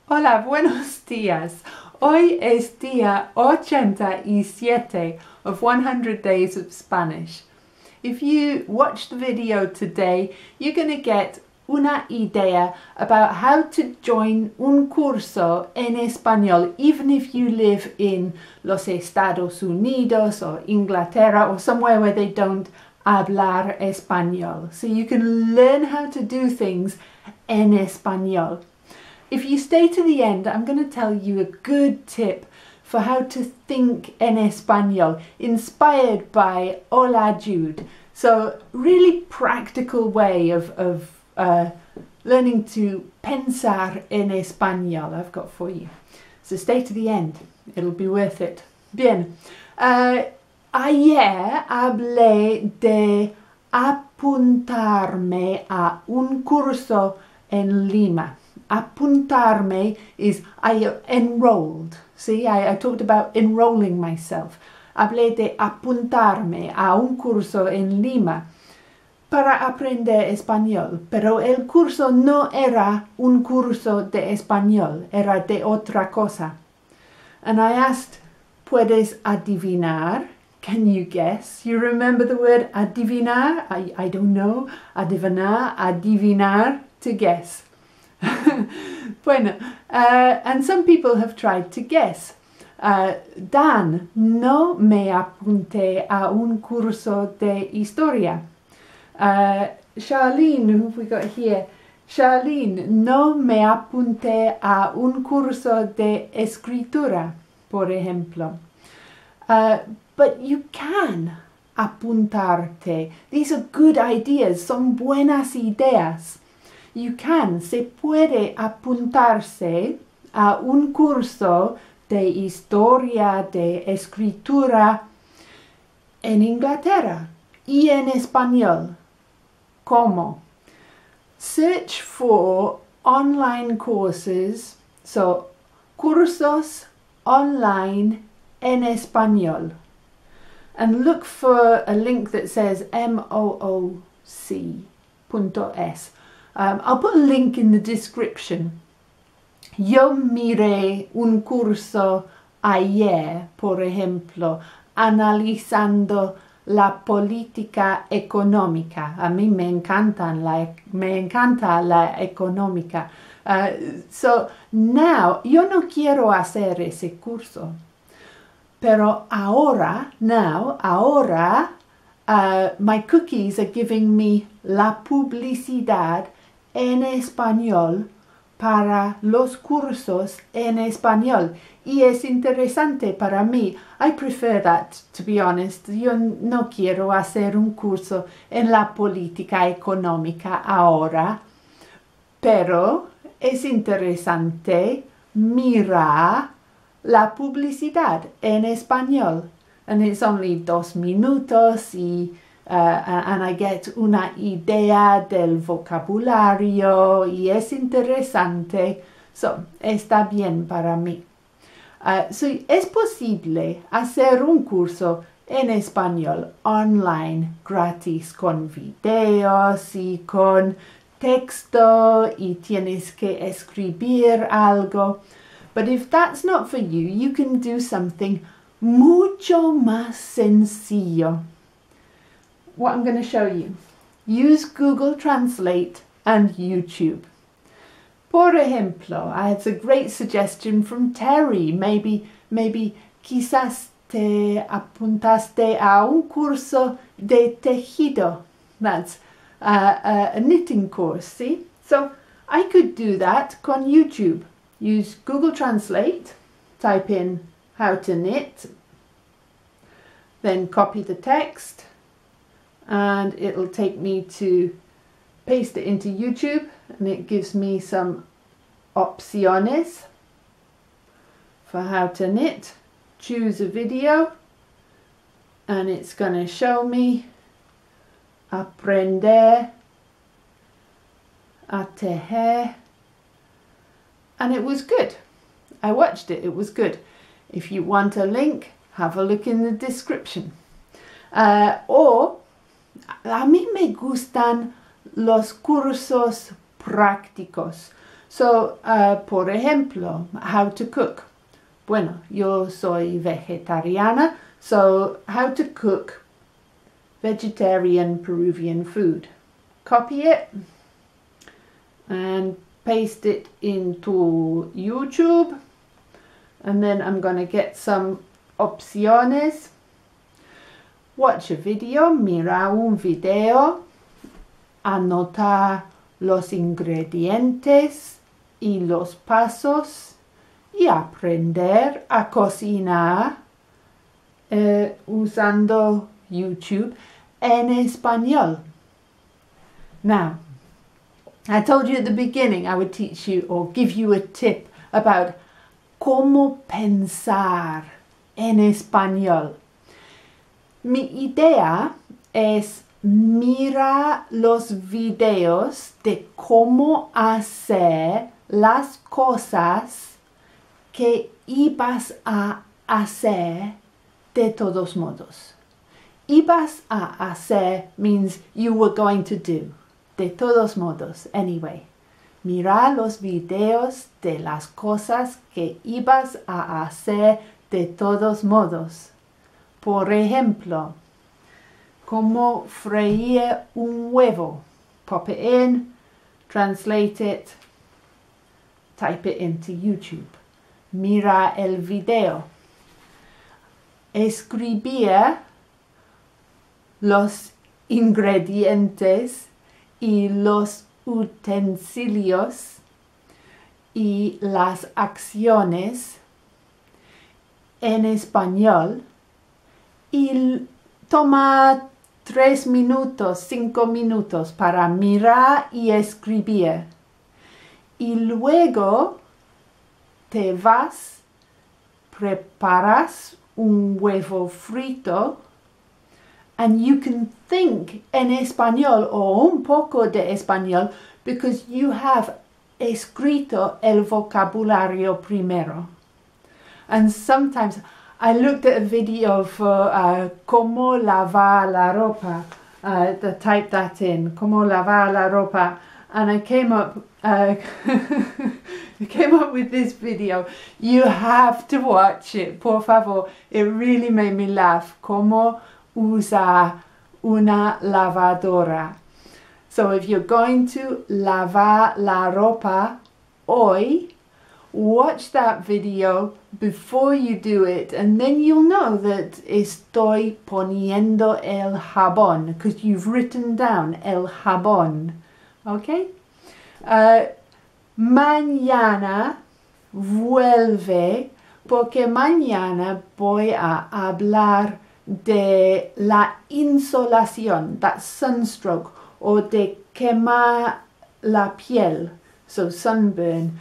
Hola, buenos días. Hoy es día 87 of 100 Days of Spanish. If you watch the video today, you're going to get una idea about how to join un curso en español, even if you live in los Estados Unidos or Inglaterra or somewhere where they don't hablar español. So you can learn how to do things en español. If you stay to the end, I'm going to tell you a good tip for how to think en español, inspired by Hola Jude. So, really practical way of learning to pensar en español I've got for you. So stay to the end, it'll be worth it. Bien, ayer hablé de apuntarme a un curso en Lima. Apuntarme is I enrolled. See, I talked about enrolling myself. Hablé de apuntarme a un curso en Lima para aprender español, pero el curso no era un curso de español, era de otra cosa. And I asked, ¿puedes adivinar? Can you guess? You remember the word adivinar? I don't know. Adivinar, to guess. Bueno, and some people have tried to guess. Dan, no me apunté a un curso de historia. Charlene, who have we got here? Charlene, no me apunté a un curso de escritura, por ejemplo. But you can apuntarte. These are good ideas, son buenas ideas. You can, se puede apuntarse a un curso de historia, de escritura en Inglaterra y en español. ¿Cómo? Search for online courses, so cursos online en español, and look for a link that says mooc.es. I'll put a link in the description. Yo miré un curso ayer, por ejemplo, analizando la política económica. A mí me encanta la económica. So now, yo no quiero hacer ese curso. Pero ahora, my cookies are giving me la publicidad en español para los cursos en español. Y es interesante para mí. I prefer that, to be honest. Yo no quiero hacer un curso en la política económica ahora, pero es interesante mirar la publicidad en español. And it's only 2 minutos and I get una idea del vocabulario y es interesante. So, está bien para mí. So, es posible hacer un curso en español online gratis con videos y con texto y tienes que escribir algo. But if that's not for you, you can do something mucho más sencillo. What I'm going to show you. Use Google Translate and YouTube. Por ejemplo, it's a great suggestion from Terry. Maybe quizás te apuntaste a un curso de tejido. That's a knitting course, see? So I could do that con YouTube. Use Google Translate, type in how to knit, then copy the text, and it'll take me to paste it into YouTube, and it gives me some opciones for how to knit. Choose a video, and it's going to show me aprender a tejer, and it was good. I watched it, it was good. If you want a link, have a look in the description. Or, a mí me gustan los cursos prácticos. So, por ejemplo, how to cook. Bueno, yo soy vegetariana, so how to cook vegetarian Peruvian food. Copy it and paste it into YouTube, and then I'm going to get some opciones. Watch a video, mira un video, anota los ingredientes y los pasos y aprender a cocinar usando YouTube en español. Now, I told you at the beginning I would teach you or give you a tip about cómo pensar en español. Mi idea es mira los videos de cómo hacer las cosas que ibas a hacer de todos modos. Ibas a hacer means you were going to do. De todos modos, anyway. Mira los videos de las cosas que ibas a hacer de todos modos. Por ejemplo, cómo freír un huevo. Pop it in, translate it, type it into YouTube. Mira el video. Escribir los ingredientes y los utensilios y las acciones en español y toma 3 minutos, 5 minutos para mirar y escribir. Y luego te vas, preparas un huevo frito, and you can think en español o un poco de español because you have escrito el vocabulario primero. And sometimes I looked at a video for cómo lavar la ropa. Type that in, cómo lavar la ropa, and I came up with this video. You have to watch it, por favor. It really made me laugh. Cómo usar una lavadora. So if you're going to lavar la ropa hoy, watch that video before you do it, and then you'll know that estoy poniendo el jabón, because you've written down el jabón. Okay? Mañana vuelve, porque mañana voy a hablar de la insolación, that sunstroke, o de quemar la piel, so sunburn.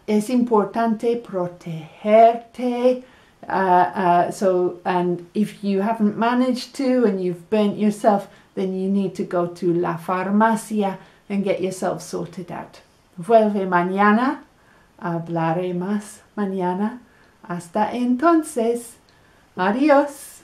Es importante protegerte. And if you haven't managed to and you've burnt yourself, then you need to go to la farmacia and get yourself sorted out. Vuelve mañana. Hablaré más mañana. Hasta entonces. Adiós.